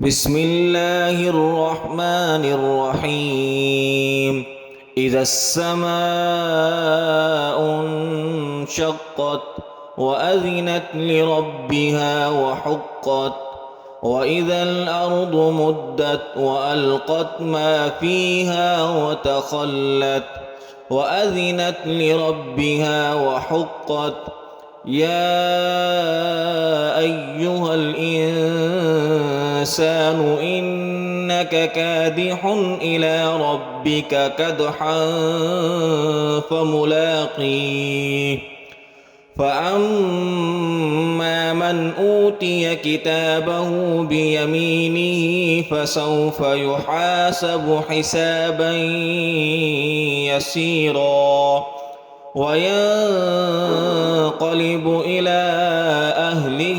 بسم الله الرحمن الرحيم. إذا السماء انشقت وأذنت لربها وحقت، وإذا الأرض مدت وألقت ما فيها وتخلت وأذنت لربها وحقت. يا أيها الإنسان إنك كادح إلى ربك كدحا فملاقيه. فأما من أوتي كتابه بيمينه فسوف يحاسب حسابا يسيرا وينقلب إلى أهله